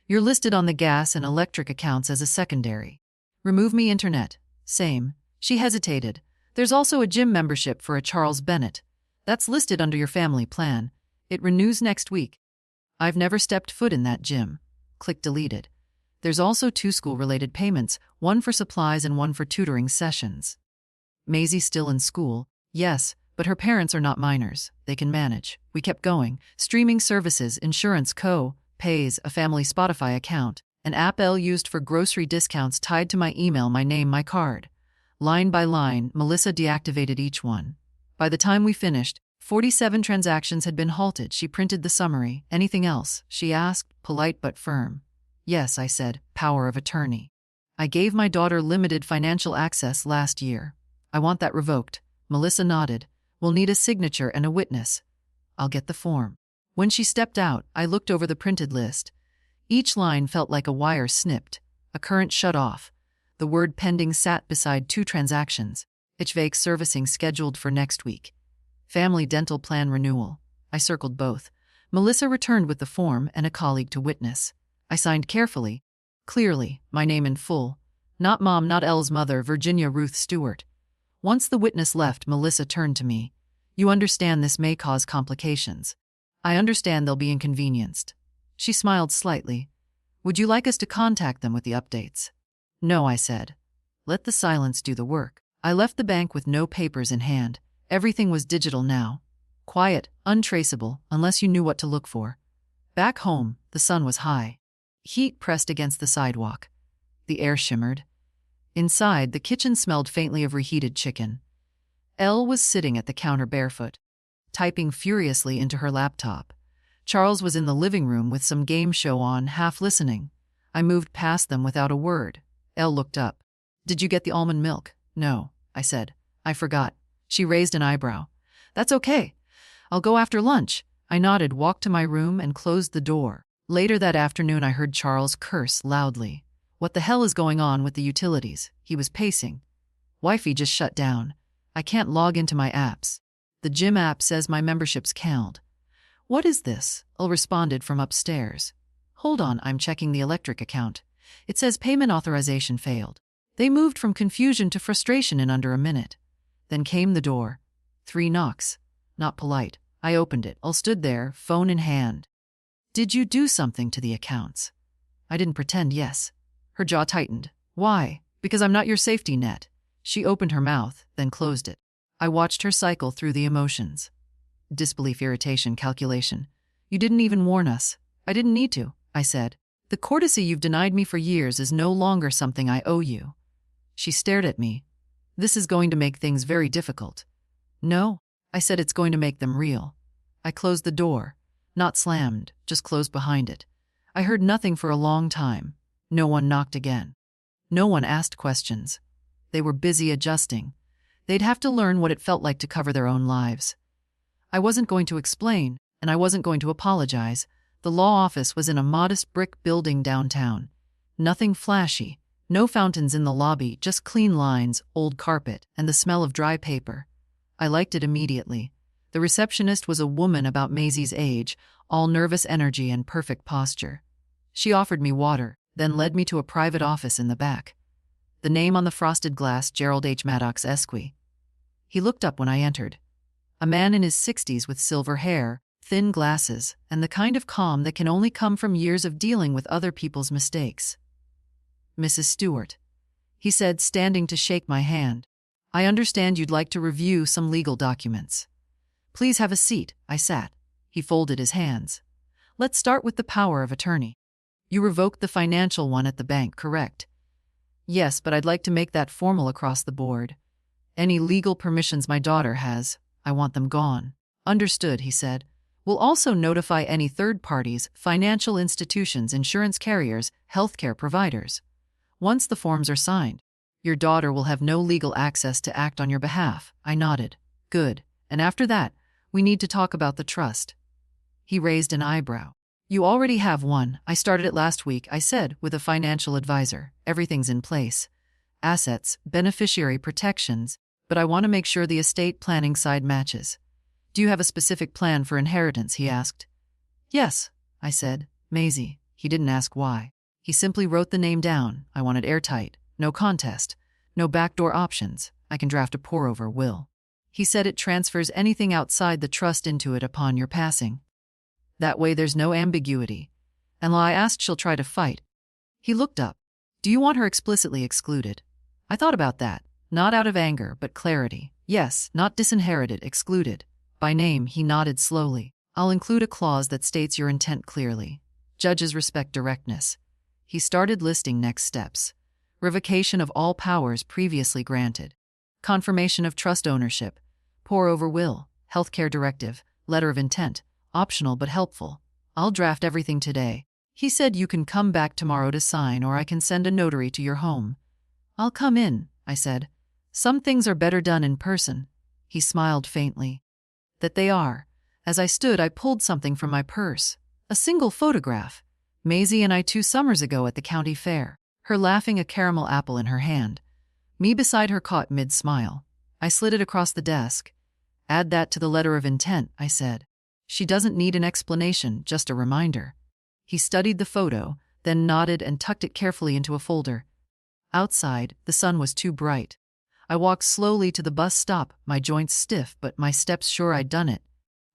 You're listed on the gas and electric accounts as a secondary. Remove me internet." "Same." She hesitated. "There's also a gym membership for a Charles Bennett. That's listed under your family plan. It renews next week." "I've never stepped foot in that gym." Click deleted. "There's also 2 school-related payments, one for supplies and one for tutoring sessions." "Maisie still in school?" "Yes, but her parents are not minors. They can manage." We kept going. Streaming services, insurance pays, a family Spotify account, an app Elle used for grocery discounts tied to my email, my name, my card. Line by line, Melissa deactivated each one. By the time we finished, 47 transactions had been halted. She printed the summary. "Anything else?" she asked, polite but firm. "Yes," I said, "power of attorney. I gave my daughter limited financial access last year. I want that revoked." Melissa nodded. "We'll need a signature and a witness." "I'll get the form." When she stepped out, I looked over the printed list. Each line felt like a wire snipped, a current shut off. The word pending sat beside 2 transactions. HVAC servicing scheduled for next week. Family dental plan renewal. I circled both. Melissa returned with the form and a colleague to witness. I signed carefully, clearly, my name in full. Not Mom, not Elle's mother, Virginia Ruth Stewart. Once the witness left, Melissa turned to me. "You understand this may cause complications. I understand they'll be inconvenienced." She smiled slightly. "Would you like us to contact them with the updates?" "No," I said. "Let the silence do the work." I left the bank with no papers in hand. Everything was digital now. Quiet, untraceable, unless you knew what to look for. Back home, the sun was high. Heat pressed against the sidewalk. The air shimmered. Inside, the kitchen smelled faintly of reheated chicken. Elle was sitting at the counter barefoot, typing furiously into her laptop. Charles was in the living room with some game show on, half listening. I moved past them without a word. Elle looked up. "Did you get the almond milk?" "No," I said. "I forgot." She raised an eyebrow. "That's okay. I'll go after lunch." I nodded, walked to my room, and closed the door. Later that afternoon, I heard Charles curse loudly. "What the hell is going on with the utilities?" He was pacing. "Wi-Fi just shut down. I can't log into my apps. The gym app says my membership's canceled." "What is this?" Elle responded from upstairs. "Hold on, I'm checking the electric account. It says payment authorization failed." They moved from confusion to frustration in under a minute. Then came the door. 3 knocks. Not polite. I opened it. Elle stood there, phone in hand. "Did you do something to the accounts?" I didn't pretend yes. Her jaw tightened. "Why?" "Because I'm not your safety net." She opened her mouth, then closed it. I watched her cycle through the emotions. Disbelief, irritation, calculation. "You didn't even warn us." "I didn't need to," I said. "The courtesy you've denied me for years is no longer something I owe you." She stared at me. "This is going to make things very difficult." "No," I said, "it's going to make them real." I closed the door. Not slammed, just closed behind it. I heard nothing for a long time. No one knocked again. No one asked questions. They were busy adjusting. They'd have to learn what it felt like to cover their own lives. I wasn't going to explain, and I wasn't going to apologize. The law office was in a modest brick building downtown. Nothing flashy. No fountains in the lobby, just clean lines, old carpet, and the smell of dry paper. I liked it immediately. The receptionist was a woman about Maisie's age, all nervous energy and perfect posture. She offered me water, then led me to a private office in the back. The name on the frosted glass, Gerald H. Maddox Esq. He looked up when I entered. A man in his 60s with silver hair, thin glasses, and the kind of calm that can only come from years of dealing with other people's mistakes. "Mrs. Stewart," he said, standing to shake my hand. I understand you'd like to review some legal documents. Please have a seat. I sat. He folded his hands. Let's start with the power of attorney. You revoked the financial one at the bank, correct? Yes, but I'd like to make that formal across the board. Any legal permissions my daughter has, I want them gone. Understood, he said. We'll also notify any third parties, financial institutions, insurance carriers, healthcare providers. Once the forms are signed, your daughter will have no legal access to act on your behalf. I nodded. Good. And after that, we need to talk about the trust. He raised an eyebrow. You already have one. I started it last week, I said, with a financial advisor. Everything's in place. Assets, beneficiary protections, but I want to make sure the estate planning side matches. Do you have a specific plan for inheritance, he asked. Yes, I said. Maisie. He didn't ask why. He simply wrote the name down. I wanted airtight. No contest. No backdoor options. I can draft a pour-over will. He said it transfers anything outside the trust into it upon your passing. That way there's no ambiguity. And while I asked, she'll try to fight. He looked up. Do you want her explicitly excluded? I thought about that. Not out of anger, but clarity. Yes, not disinherited, excluded. By name, he nodded slowly. I'll include a clause that states your intent clearly. Judges respect directness. He started listing next steps. Revocation of all powers previously granted. Confirmation of trust ownership. Pour-over will. Healthcare directive. Letter of intent. Optional but helpful. I'll draft everything today. He said you can come back tomorrow to sign, or I can send a notary to your home. I'll come in, I said. Some things are better done in person. He smiled faintly. That they are. As I stood, I pulled something from my purse. A single photograph. Maisie and I 2 summers ago at the county fair. Her laughing, a caramel apple in her hand. Me beside her, caught mid-smile. I slid it across the desk. Add that to the letter of intent, I said. She doesn't need an explanation, just a reminder. He studied the photo, then nodded and tucked it carefully into a folder. Outside, the sun was too bright. I walked slowly to the bus stop, my joints stiff but my steps sure I'd done it.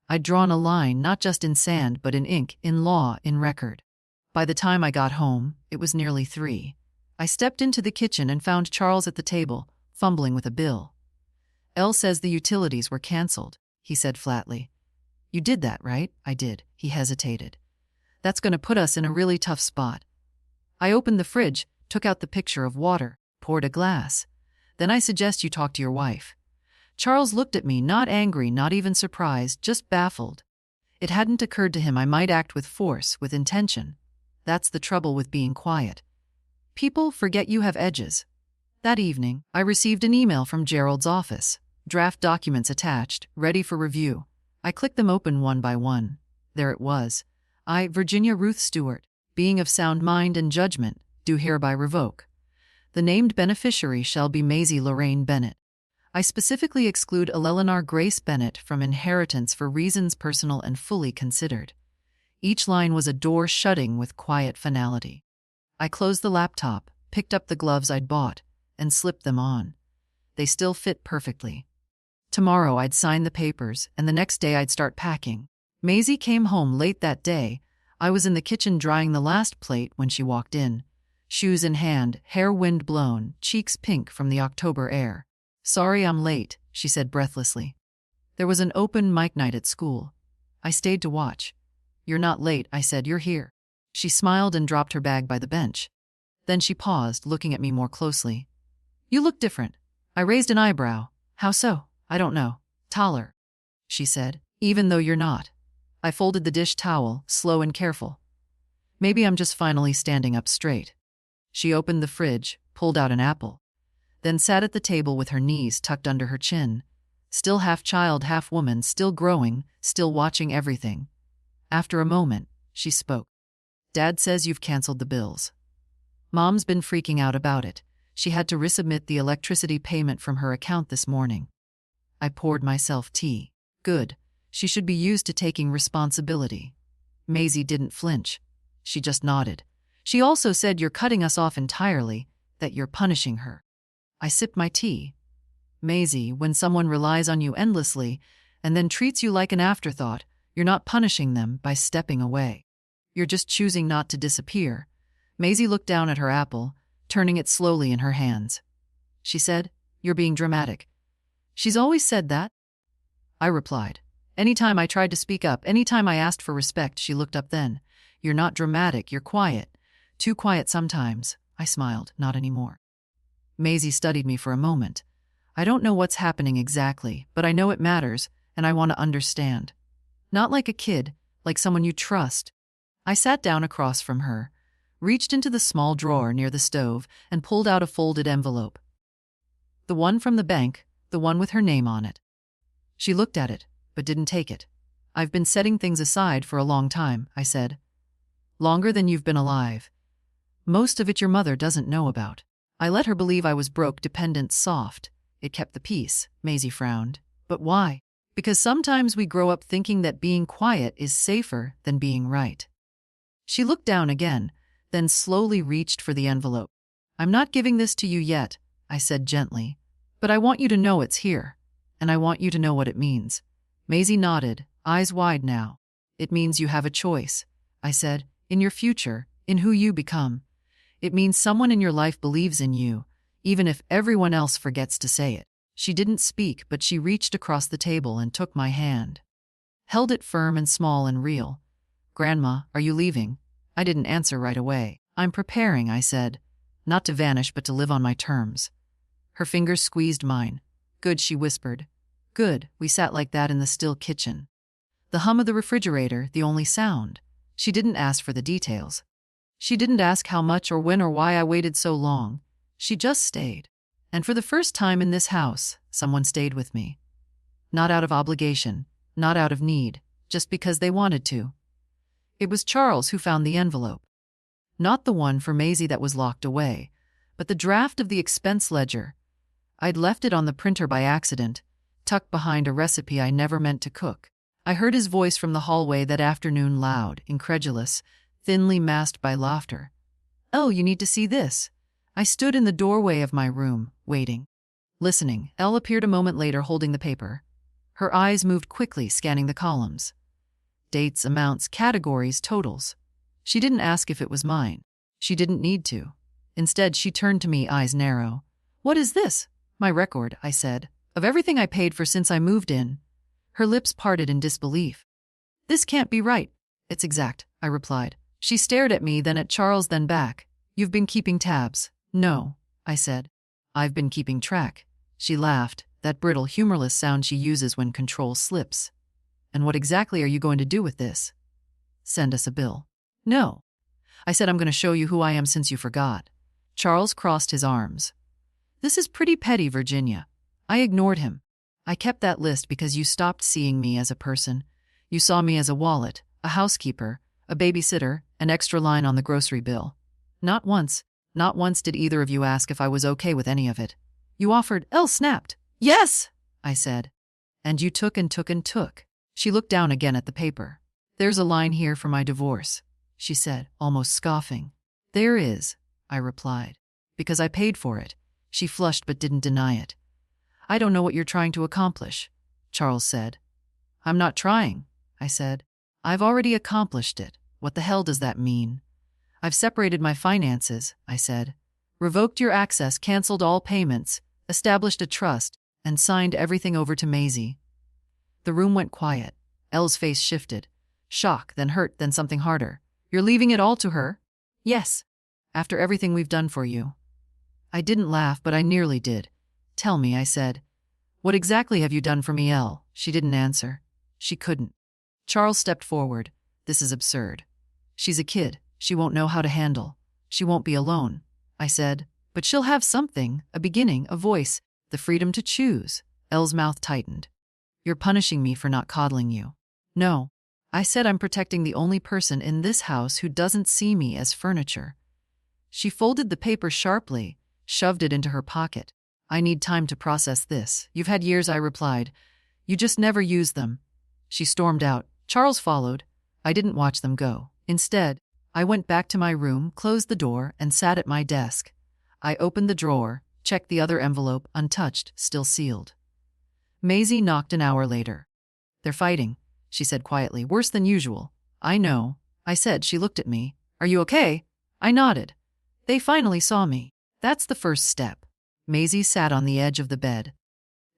I'd drawn a line not just in sand but in ink, in law, in record. By the time I got home, it was nearly 3. I stepped into the kitchen and found Charles at the table, fumbling with a bill. Elle says the utilities were canceled, he said flatly. You did that, right? I did. He hesitated. That's going to put us in a really tough spot. I opened the fridge, took out the pitcher of water, poured a glass. Then I suggest you talk to your wife. Charles looked at me, not angry, not even surprised, just baffled. It hadn't occurred to him I might act with force, with intention. That's the trouble with being quiet. People forget you have edges. That evening, I received an email from Gerald's office. Draft documents attached, ready for review. I clicked them open one by one. There it was. I, Virginia Ruth Stewart, being of sound mind and judgment, do hereby revoke. The named beneficiary shall be Maisie Lorraine Bennett. I specifically exclude Eleanor Grace Bennett from inheritance for reasons personal and fully considered. Each line was a door shutting with quiet finality. I closed the laptop, picked up the gloves I'd bought, and slipped them on. They still fit perfectly. Tomorrow I'd sign the papers, and the next day I'd start packing. Maisie came home late that day. I was in the kitchen drying the last plate when she walked in. Shoes in hand, hair wind-blown, cheeks pink from the October air. Sorry I'm late, she said breathlessly. There was an open mic night at school. I stayed to watch. You're not late, I said, you're here. She smiled and dropped her bag by the bench. Then she paused, looking at me more closely. You look different. I raised an eyebrow. How so? I don't know. Taller, she said, even though you're not. I folded the dish towel, slow and careful. Maybe I'm just finally standing up straight. She opened the fridge, pulled out an apple, then sat at the table with her knees tucked under her chin. Still half child, half woman, still growing, still watching everything. After a moment, she spoke. Dad says you've canceled the bills. Mom's been freaking out about it. She had to resubmit the electricity payment from her account this morning. I poured myself tea. Good. She should be used to taking responsibility. Maisie didn't flinch. She just nodded. She also said you're cutting us off entirely, that you're punishing her. I sipped my tea. Maisie, when someone relies on you endlessly and then treats you like an afterthought, you're not punishing them by stepping away. You're just choosing not to disappear. Maisie looked down at her apple, turning it slowly in her hands. She said, you're being dramatic. She's always said that, I replied. Anytime I tried to speak up, anytime I asked for respect, she looked up then. You're not dramatic, you're quiet. Too quiet sometimes. I smiled. Not anymore. Maisie studied me for a moment. I don't know what's happening exactly, but I know it matters, and I want to understand. Not like a kid, like someone you trust. I sat down across from her, reached into the small drawer near the stove, and pulled out a folded envelope. The one from the bank, the one with her name on it. She looked at it, but didn't take it. I've been setting things aside for a long time, I said. Longer than you've been alive. Most of it your mother doesn't know about. I let her believe I was broke, dependent, soft. It kept the peace. Maisie frowned. But why? Because sometimes we grow up thinking that being quiet is safer than being right. She looked down again, then slowly reached for the envelope. I'm not giving this to you yet, I said gently. But I want you to know it's here. And I want you to know what it means. Maisie nodded, eyes wide now. It means you have a choice, I said, in your future, in who you become. It means someone in your life believes in you, even if everyone else forgets to say it. She didn't speak, but she reached across the table and took my hand. Held it firm and small and real. Grandma, are you leaving? I didn't answer right away. I'm preparing, I said. Not to vanish, but to live on my terms. Her fingers squeezed mine. Good, she whispered. Good. We sat like that in the still kitchen. The hum of the refrigerator, the only sound. She didn't ask for the details. She didn't ask how much or when or why I waited so long. She just stayed. And for the first time in this house, someone stayed with me. Not out of obligation, not out of need, just because they wanted to. It was Charles who found the envelope. Not the one for Maisie that was locked away, but the draft of the expense ledger. I'd left it on the printer by accident, tucked behind a recipe I never meant to cook. I heard his voice from the hallway that afternoon, loud, incredulous, thinly masked by laughter. Oh, you need to see this. I stood in the doorway of my room, waiting. Listening. Elle appeared a moment later holding the paper. Her eyes moved quickly, scanning the columns. Dates, amounts, categories, totals. She didn't ask if it was mine. She didn't need to. Instead, she turned to me, eyes narrow. What is this? My record, I said, of everything I paid for since I moved in. Her lips parted in disbelief. This can't be right. It's exact, I replied. She stared at me, then at Charles, then back. You've been keeping tabs. No, I said. I've been keeping track. She laughed, that brittle, humorless sound she uses when control slips. And what exactly are you going to do with this? Send us a bill. No. I said I'm going to show you who I am since you forgot. Charles crossed his arms. This is pretty petty, Virginia. I ignored him. I kept that list because you stopped seeing me as a person. You saw me as a wallet, a housekeeper, a babysitter, an extra line on the grocery bill. Not once did either of you ask if I was okay with any of it. You offered. Elle snapped. Yes, I said. And you took and took and took. She looked down again at the paper. There's a line here for my divorce, she said, almost scoffing. There is, I replied. Because I paid for it. She flushed but didn't deny it. I don't know what you're trying to accomplish, Charles said. I'm not trying, I said. I've already accomplished it. What the hell does that mean? I've separated my finances, I said. Revoked your access, canceled all payments, established a trust, and signed everything over to Maisie. The room went quiet. Elle's face shifted. Shock, then hurt, then something harder. You're leaving it all to her? Yes. After everything we've done for you. I didn't laugh, but I nearly did. Tell me, I said. What exactly have you done for me, Elle? She didn't answer. She couldn't. Charles stepped forward. This is absurd. She's a kid. She won't know how to handle. She won't be alone, I said. But she'll have something, a beginning, a voice, the freedom to choose. Elle's mouth tightened. You're punishing me for not coddling you. No. I said I'm protecting the only person in this house who doesn't see me as furniture. She folded the paper sharply, shoved it into her pocket. I need time to process this. You've had years, I replied. You just never used them. She stormed out. Charles followed. I didn't watch them go. Instead, I went back to my room, closed the door, and sat at my desk. I opened the drawer, checked the other envelope, untouched, still sealed. Maisie knocked an hour later. They're fighting, she said quietly. Worse than usual. I know, I said. She looked at me. Are you okay? I nodded. They finally saw me. That's the first step. Maisie sat on the edge of the bed.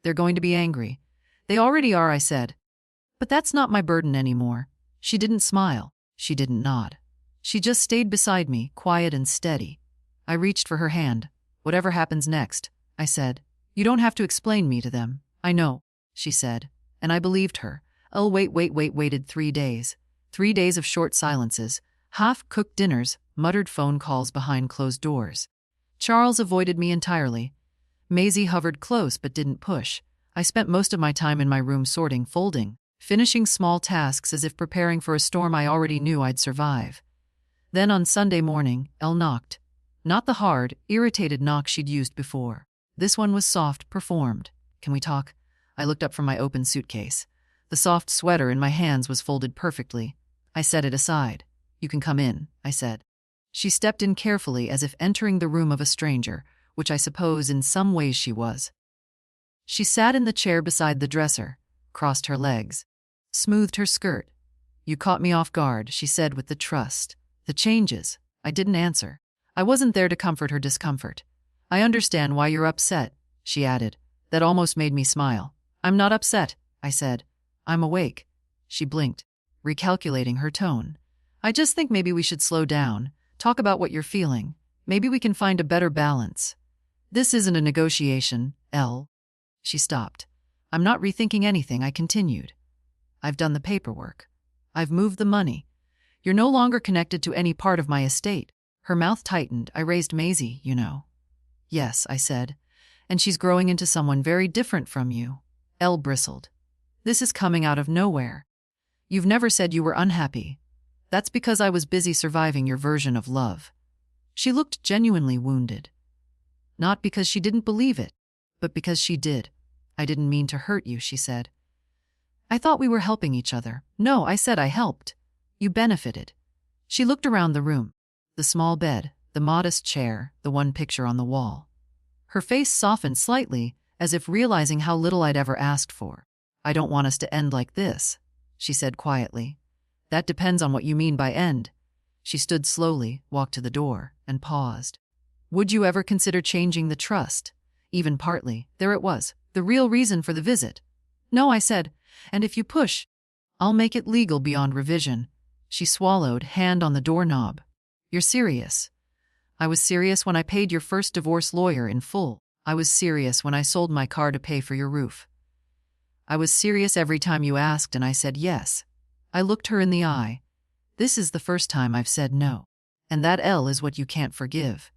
They're going to be angry. They already are, I said. But that's not my burden anymore. She didn't smile. She didn't nod. She just stayed beside me, quiet and steady. I reached for her hand. Whatever happens next, I said. You don't have to explain me to them. I know, she said. And I believed her. Elle waited 3 days. 3 days of short silences, half-cooked dinners, muttered phone calls behind closed doors. Charles avoided me entirely. Maisie hovered close but didn't push. I spent most of my time in my room sorting, folding, finishing small tasks as if preparing for a storm I already knew I'd survive. Then on Sunday morning, Elle knocked. Not the hard, irritated knock she'd used before. This one was soft, performed. Can we talk? I looked up from my open suitcase. The soft sweater in my hands was folded perfectly. I set it aside. You can come in, I said. She stepped in carefully as if entering the room of a stranger, which I suppose in some ways she was. She sat in the chair beside the dresser, crossed her legs, smoothed her skirt. You caught me off guard, she said with the trust. The changes. I didn't answer. I wasn't there to comfort her discomfort. I understand why you're upset, she added. That almost made me smile. I'm not upset, I said. I'm awake. She blinked, recalculating her tone. I just think maybe we should slow down, talk about what you're feeling. Maybe we can find a better balance. This isn't a negotiation, Elle. She stopped. I'm not rethinking anything, I continued. I've done the paperwork. I've moved the money. You're no longer connected to any part of my estate. Her mouth tightened. I raised Maisie, you know. Yes, I said. And she's growing into someone very different from you. Elle bristled. This is coming out of nowhere. You've never said you were unhappy. That's because I was busy surviving your version of love. She looked genuinely wounded. Not because she didn't believe it, but because she did. I didn't mean to hurt you, she said. I thought we were helping each other. No, I said I helped. You benefited. She looked around the room. The small bed, the modest chair, the one picture on the wall. Her face softened slightly, as if realizing how little I'd ever asked for. I don't want us to end like this, she said quietly. That depends on what you mean by end. She stood slowly, walked to the door, and paused. Would you ever consider changing the trust? Even partly. There it was, the real reason for the visit. No, I said, and if you push, I'll make it legal beyond revision. She swallowed, hand on the doorknob. You're serious. I was serious when I paid your first divorce lawyer in full. I was serious when I sold my car to pay for your roof. I was serious every time you asked and I said yes. I looked her in the eye. This is the first time I've said no. And that L is what you can't forgive.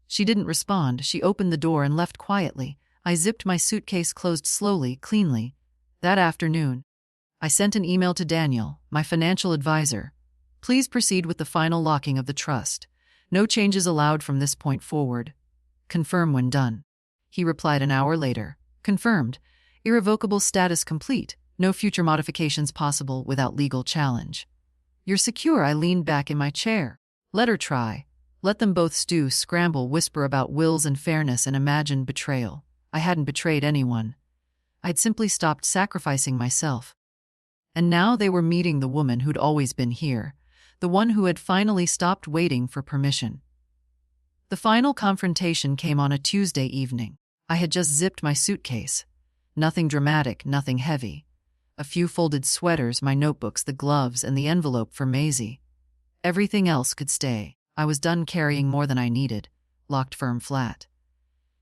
She didn't respond. She opened the door and left quietly. I zipped my suitcase closed slowly, cleanly. That afternoon, I sent an email to Daniel, my financial advisor. Please proceed with the final locking of the trust. No changes allowed from this point forward. Confirm when done. He replied an hour later. Confirmed. Irrevocable status complete. No future modifications possible without legal challenge. You're secure. I leaned back in my chair. Let her try. Let them both stew, scramble, whisper about wills and fairness and imagined betrayal. I hadn't betrayed anyone. I'd simply stopped sacrificing myself. And now they were meeting the woman who'd always been here, the one who had finally stopped waiting for permission. The final confrontation came on a Tuesday evening. I had just zipped my suitcase. Nothing dramatic, nothing heavy. A few folded sweaters, my notebooks, the gloves, and the envelope for Maisie. Everything else could stay. I was done carrying more than I needed. Locked firm flat.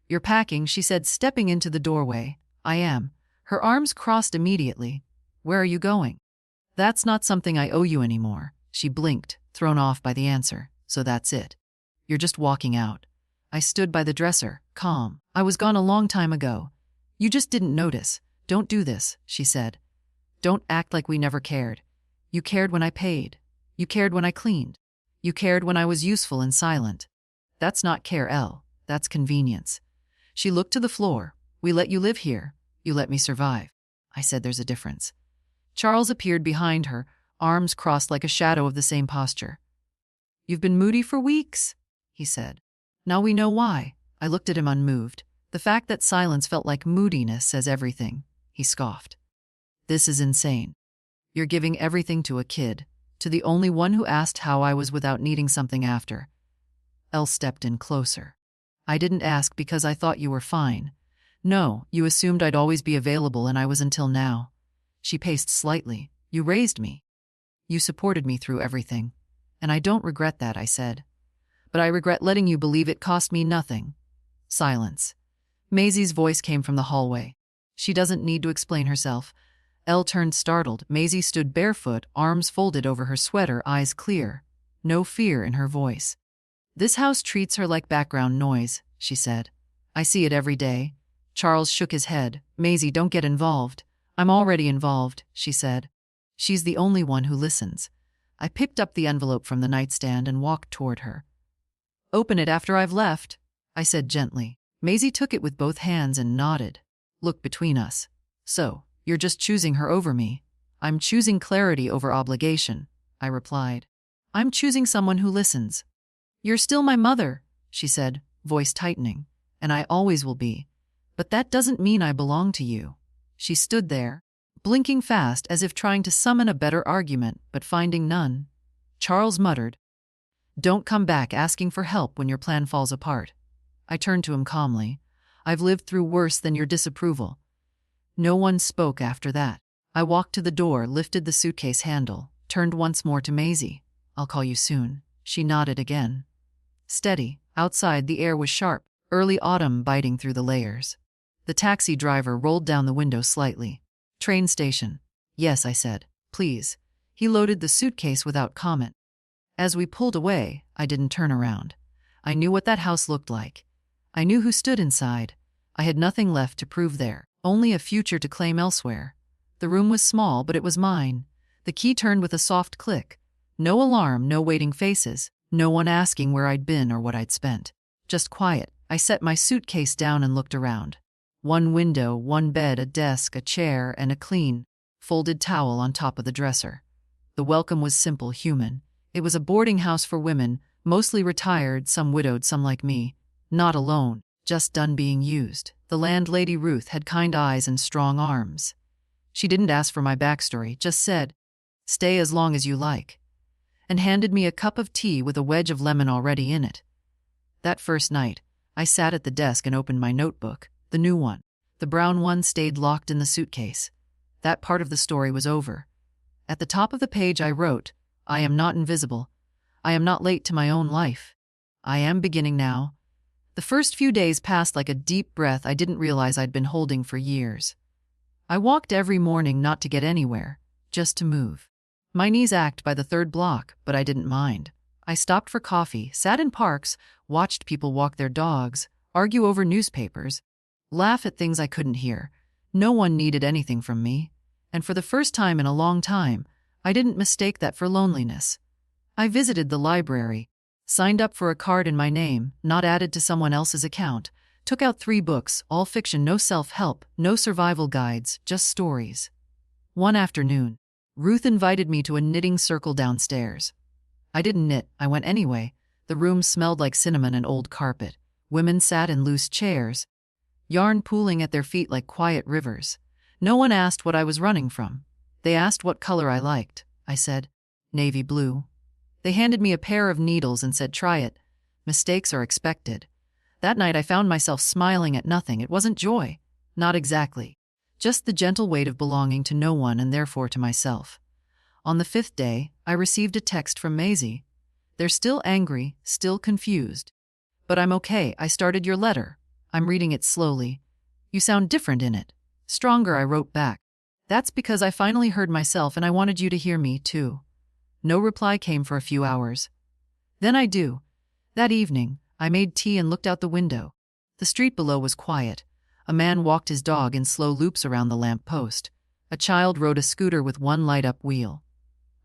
You're packing, she said, stepping into the doorway. I am. Her arms crossed immediately. Where are you going? That's not something I owe you anymore. She blinked, thrown off by the answer. So that's it. You're just walking out. I stood by the dresser, calm. I was gone a long time ago. You just didn't notice. Don't do this, she said. Don't act like we never cared. You cared when I paid. You cared when I cleaned. You cared when I was useful and silent. That's not care, Elle. That's convenience. She looked to the floor. We let you live here. You let me survive. I said there's a difference. Charles appeared behind her, arms crossed like a shadow of the same posture. You've been moody for weeks, he said. Now we know why. I looked at him unmoved. The fact that silence felt like moodiness says everything. He scoffed. This is insane. You're giving everything to a kid, to the only one who asked how I was without needing something after. Elle stepped in closer. I didn't ask because I thought you were fine. No, you assumed I'd always be available, and I was until now. She paced slightly. You raised me. You supported me through everything. And I don't regret that, I said. But I regret letting you believe it cost me nothing. Silence. Maisie's voice came from the hallway. She doesn't need to explain herself. Elle turned startled. Maisie stood barefoot, arms folded over her sweater, eyes clear. No fear in her voice. This house treats her like background noise, she said. I see it every day. Charles shook his head. Maisie, don't get involved. I'm already involved, she said. She's the only one who listens. I picked up the envelope from the nightstand and walked toward her. Open it after I've left, I said gently. Maisie took it with both hands and nodded. Look, between us. So, you're just choosing her over me. I'm choosing clarity over obligation, I replied. I'm choosing someone who listens. You're still my mother, she said, voice tightening, and I always will be. But that doesn't mean I belong to you. She stood there, blinking fast as if trying to summon a better argument, but finding none. Charles muttered, Don't come back asking for help when your plan falls apart. I turned to him calmly. I've lived through worse than your disapproval. No one spoke after that. I walked to the door, lifted the suitcase handle, turned once more to Maisie. I'll call you soon. She nodded again. Steady. Outside, the air was sharp, early autumn biting through the layers. The taxi driver rolled down the window slightly. Train station. Yes, I said. Please. He loaded the suitcase without comment. As we pulled away, I didn't turn around. I knew what that house looked like. I knew who stood inside. I had nothing left to prove there, only a future to claim elsewhere. The room was small, but it was mine. The key turned with a soft click. No alarm, no waiting faces, no one asking where I'd been or what I'd spent. Just quiet. I set my suitcase down and looked around. One window, one bed, a desk, a chair, and a clean, folded towel on top of the dresser. The welcome was simple, human. It was a boarding house for women, mostly retired, some widowed, some like me. Not alone, just done being used. The landlady, Ruth, had kind eyes and strong arms. She didn't ask for my backstory, just said, Stay as long as you like, and handed me a cup of tea with a wedge of lemon already in it. That first night, I sat at the desk and opened my notebook, the new one. The brown one stayed locked in the suitcase. That part of the story was over. At the top of the page I wrote, I am not invisible. I am not late to my own life. I am beginning now. The first few days passed like a deep breath I didn't realize I'd been holding for years. I walked every morning not to get anywhere, just to move. My knees ached by the third block, but I didn't mind. I stopped for coffee, sat in parks, watched people walk their dogs, argue over newspapers, laugh at things I couldn't hear. No one needed anything from me. And for the first time in a long time, I didn't mistake that for loneliness. I visited the library, signed up for a card in my name, not added to someone else's account, took out 3 books, all fiction, no self-help, no survival guides, just stories. One afternoon, Ruth invited me to a knitting circle downstairs. I didn't knit, I went anyway. The room smelled like cinnamon and old carpet. Women sat in loose chairs, yarn pooling at their feet like quiet rivers. No one asked what I was running from. They asked what color I liked. I said, navy blue. They handed me a pair of needles and said, try it. Mistakes are expected. That night I found myself smiling at nothing. It wasn't joy. Not exactly. Just the gentle weight of belonging to no one and therefore to myself. On the 5th day, I received a text from Maisie. They're still angry, still confused. But I'm okay. I started your letter. I'm reading it slowly. You sound different in it. Stronger, I wrote back. That's because I finally heard myself and I wanted you to hear me, too. No reply came for a few hours. Then I do. That evening, I made tea and looked out the window. The street below was quiet. A man walked his dog in slow loops around the lamp post. A child rode a scooter with one light-up wheel.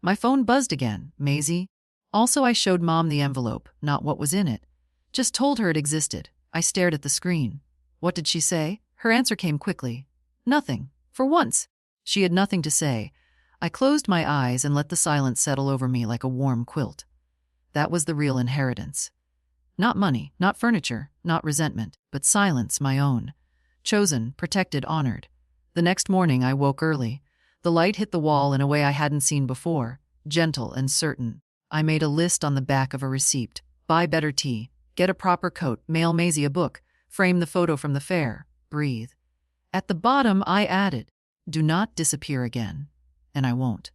My phone buzzed again. Maisie? Also, I showed Mom the envelope, not what was in it. Just told her it existed. I stared at the screen. What did she say? Her answer came quickly. Nothing. For once. She had nothing to say. I closed my eyes and let the silence settle over me like a warm quilt. That was the real inheritance. Not money, not furniture, not resentment, but silence, my own. Chosen, protected, honored. The next morning I woke early. The light hit the wall in a way I hadn't seen before, gentle and certain. I made a list on the back of a receipt. Buy better tea. Get a proper coat. Mail Maisie a book. Frame the photo from the fair. breathe. At the bottom, I added, do not disappear again. And I won't.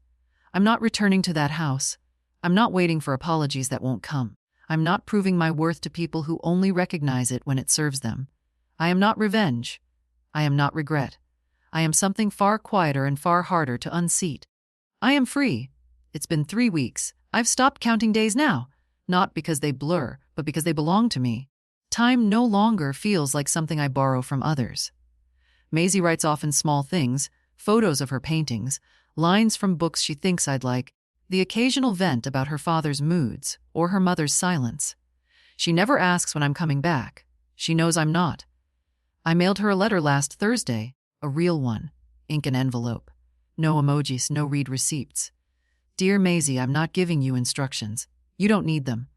I'm not returning to that house. I'm not waiting for apologies that won't come. I'm not proving my worth to people who only recognize it when it serves them. I am not revenge. I am not regret. I am something far quieter and far harder to unseat. I am free. It's been 3 weeks. I've stopped counting days now, not because they blur, but because they belong to me. Time no longer feels like something I borrow from others. Maisie writes often small things, photos of her paintings, lines from books she thinks I'd like, the occasional vent about her father's moods or her mother's silence. She never asks when I'm coming back. She knows I'm not. I mailed her a letter last Thursday, a real one, ink and envelope. No emojis, no read receipts. Dear Maisie, I'm not giving you instructions. You don't need them.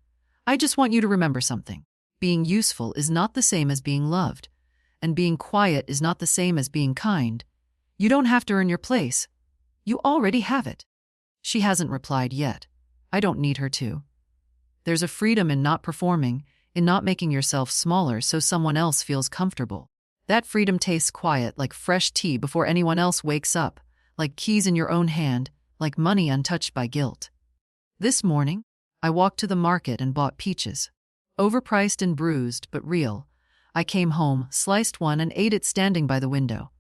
I just want you to remember something. Being useful is not the same as being loved, and being quiet is not the same as being kind. You don't have to earn your place. You already have it. She hasn't replied yet. I don't need her to. There's a freedom in not performing, in not making yourself smaller so someone else feels comfortable. That freedom tastes quiet, like fresh tea before anyone else wakes up, like keys in your own hand, like money untouched by guilt. This morning, I walked to the market and bought peaches. Overpriced and bruised, but real. I came home, sliced one and ate it standing by the window.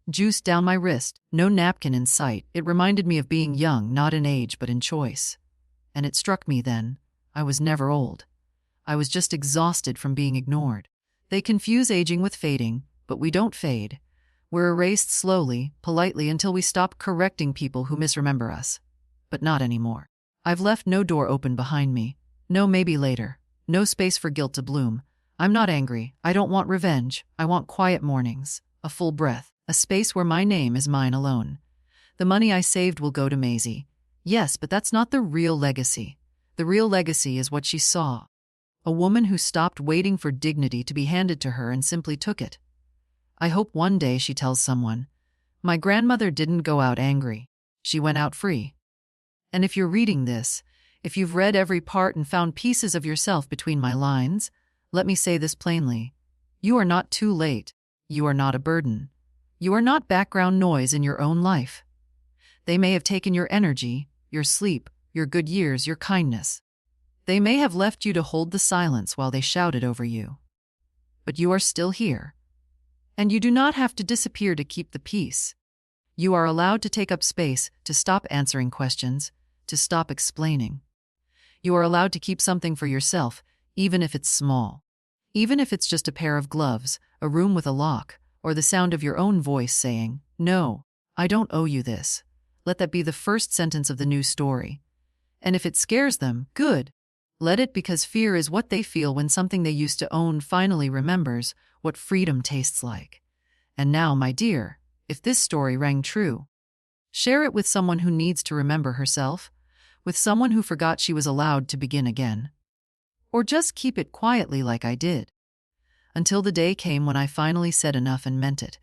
Juice down my wrist, no napkin in sight. It reminded me of being young, not in age but in choice. And it struck me then, I was never old. I was just exhausted from being ignored. They confuse aging with fading, but we don't fade. We're erased slowly, politely, until we stop correcting people who misremember us. But not anymore. I've left no door open behind me. No maybe later. No space for guilt to bloom. I'm not angry. I don't want revenge. I want quiet mornings, a full breath, a space where my name is mine alone. The money I saved will go to Maisie. Yes, but that's not the real legacy. The real legacy is what she saw. A woman who stopped waiting for dignity to be handed to her and simply took it. I hope one day she tells someone, my grandmother didn't go out angry. She went out free. And if you're reading this, if you've read every part and found pieces of yourself between my lines, let me say this plainly. You are not too late. You are not a burden. You are not background noise in your own life. They may have taken your energy, your sleep, your good years, your kindness. They may have left you to hold the silence while they shouted over you. But you are still here. And you do not have to disappear to keep the peace. You are allowed to take up space, to stop answering questions, to stop explaining. You are allowed to keep something for yourself, even if it's small. Even if it's just a pair of gloves, a room with a lock, or the sound of your own voice saying, no, I don't owe you this. Let that be the first sentence of the new story. And if it scares them, good. Let it, because fear is what they feel when something they used to own finally remembers what freedom tastes like. And now, my dear, if this story rang true, share it with someone who needs to remember herself, with someone who forgot she was allowed to begin again. Or just keep it quietly like I did. Until the day came when I finally said enough and meant it.